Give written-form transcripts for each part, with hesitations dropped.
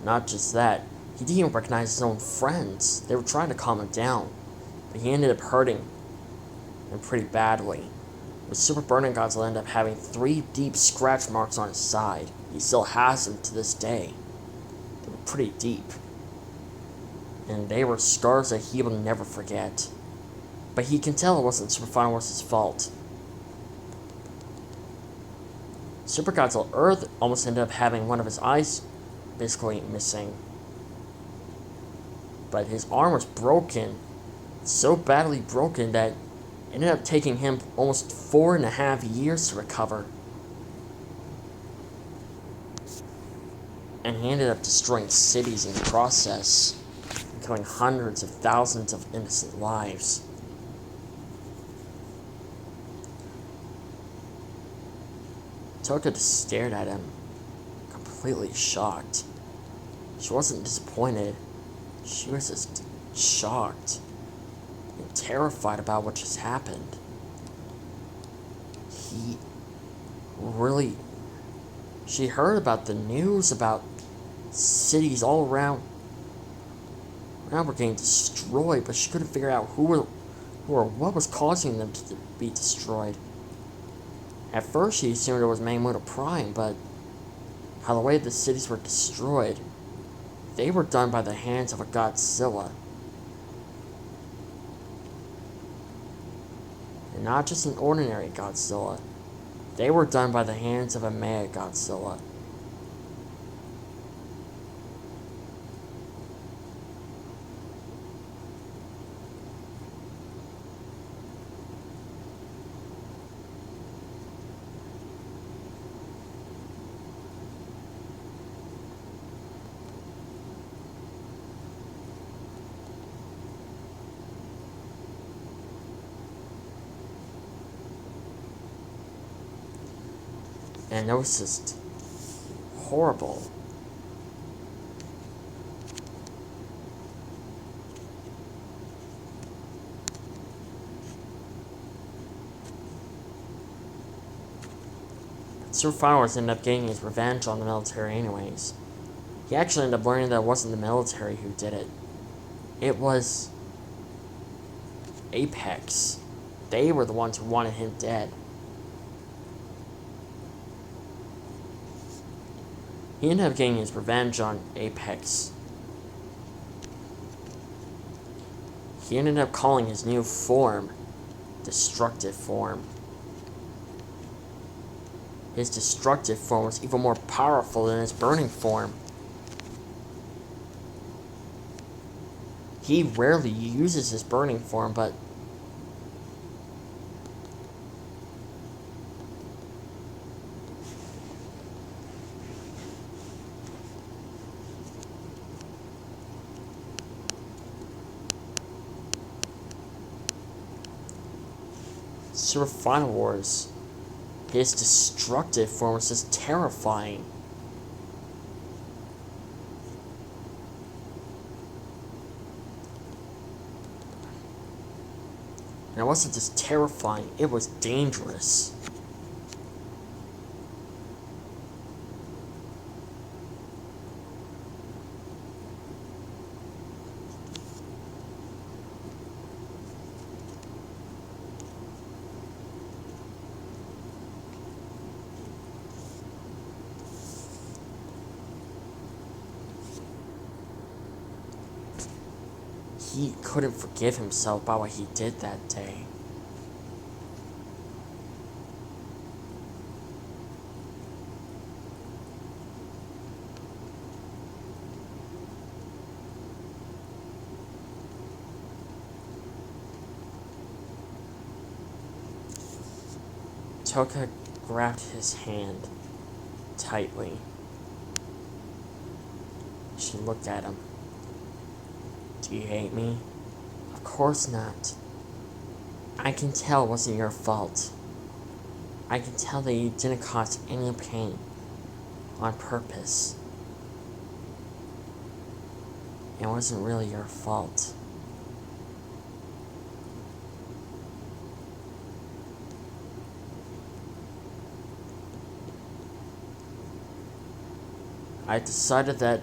Not just that, he didn't even recognize his own friends. They were trying to calm him down, but he ended up hurting him pretty badly. With Super Burning Godzilla ended up having 3 deep scratch marks on his side. He still has them to this day. They were pretty deep. And they were scars that he will never forget. But he can tell it wasn't Super Final Wars' fault. Super Godzilla Earth almost ended up having one of his eyes basically missing. But his arm was broken. So badly broken that it ended up taking him almost 4.5 years to recover. And he ended up destroying cities in the process, killing hundreds of thousands of innocent lives. Touka just stared at him, completely shocked. She wasn't disappointed. She was just shocked and terrified about what just happened. She heard about the news about cities all around were getting destroyed, but she couldn't figure out who or what was causing them to be destroyed. At first, she assumed it was Maymuta Prime, but how the way the cities were destroyed, they were done by the hands of a Godzilla. And not just an ordinary Godzilla. They were done by the hands of a Mega Godzilla. And it was just horrible. Super Final Wars ended up getting his revenge on the military anyways. He actually ended up learning that it wasn't the military who did it. It was Apex. They were the ones who wanted him dead. He ended up getting his revenge on Apex. He ended up calling his new form Destructive Form. His destructive form was even more powerful than his burning form. He rarely uses his burning form, but Super Final Wars, his destructive form was just terrifying. And it wasn't just terrifying, it was dangerous. He couldn't forgive himself about what he did that day. Touka grabbed his hand tightly. She looked at him. Do you hate me? Of course not. I can tell it wasn't your fault. I can tell that you didn't cause any pain on purpose. It wasn't really your fault. I decided that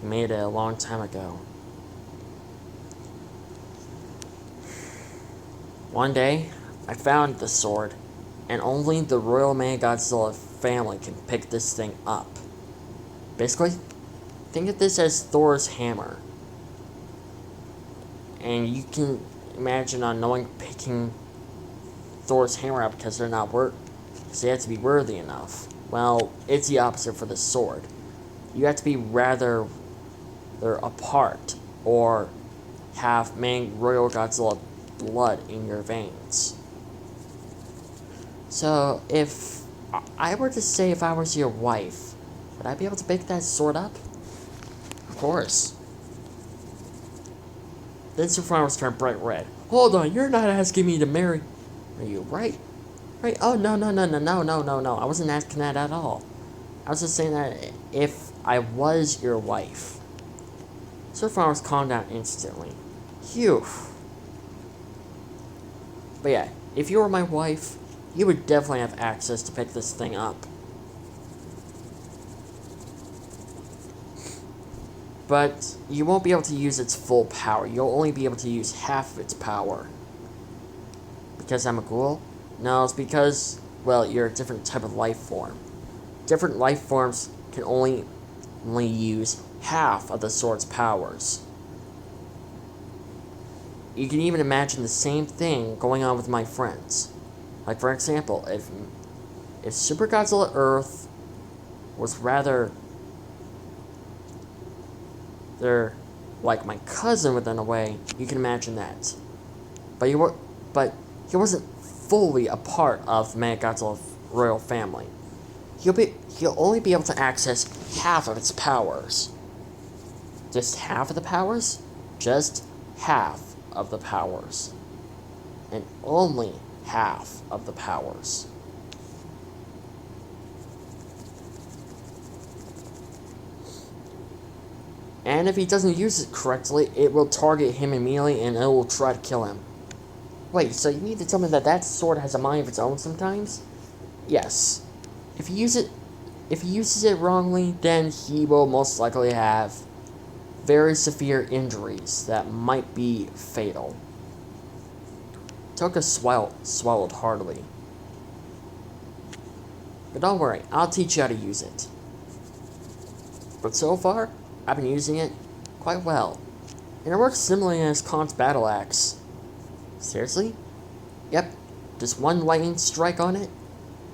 He made it a long time ago. One day, I found the sword, and only the Royal Godzilla family can pick this thing up. Basically, think of this as Thor's hammer. And you can imagine on no one picking Thor's hammer up because they have to be worthy enough. Well, it's the opposite for the sword. You have to be rather they're apart or have Royal Godzilla blood in your veins. So, if I were to say if I was your wife, would I be able to pick that sword up? Of course. Then Super Flowers turned bright red. Hold on, you're not asking me to marry. Are you right? Right? Oh, no. I wasn't asking that at all. I was just saying that if I was your wife. Super Flowers calmed down instantly. Phew. But yeah, if you were my wife, you would definitely have access to pick this thing up. But you won't be able to use its full power. You'll only be able to use half of its power. Because I'm a ghoul? No, it's because, well, you're a different type of life form. Different life forms can only use half of the sword's powers. You can even imagine the same thing going on with my friends. Like, for example, if Super Godzilla Earth was rather... they're like my cousin within a way, you can imagine that. But he wasn't fully a part of Godzilla's royal family. He'll only be able to access half of its powers. Just half of the powers? Just half of the powers. And only half of the powers. And if he doesn't use it correctly, it will target him immediately and it will try to kill him. Wait, so you mean to tell me that sword has a mind of its own sometimes? Yes. If he uses it wrongly, then he will most likely have very severe injuries that might be fatal. Touka swallowed heartily. But don't worry, I'll teach you how to use it. But so far, I've been using it quite well. And it works similarly as Khan's battle axe. Seriously? Yep, just one lightning strike on it,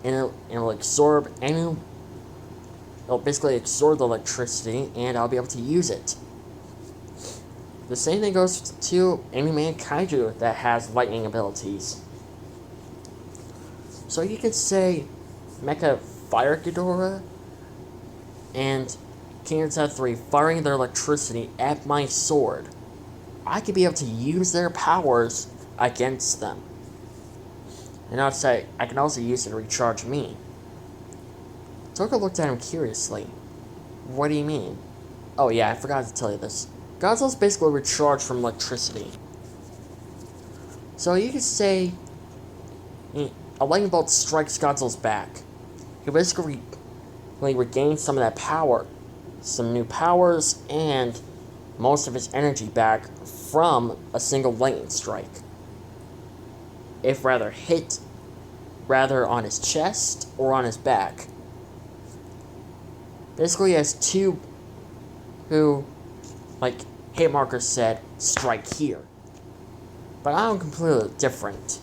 and it'll absorb it'll basically absorb the electricity, and I'll be able to use it. The same thing goes to any kaiju that has lightning abilities. So you could say Mecha Fire Ghidorah and King Z 3 firing their electricity at my sword. I could be able to use their powers against them. And I'd say I can also use it to recharge me. Touka looked at him curiously. What do you mean? Oh yeah, I forgot to tell you this. Godzilla's basically recharged from electricity. So you could say a lightning bolt strikes Godzilla's back. He basically regains some of that power, some new powers, and most of his energy back from a single lightning strike. If hit on his chest or on his back. Basically, he has two who, like hit markers said, strike here. But I'm completely different.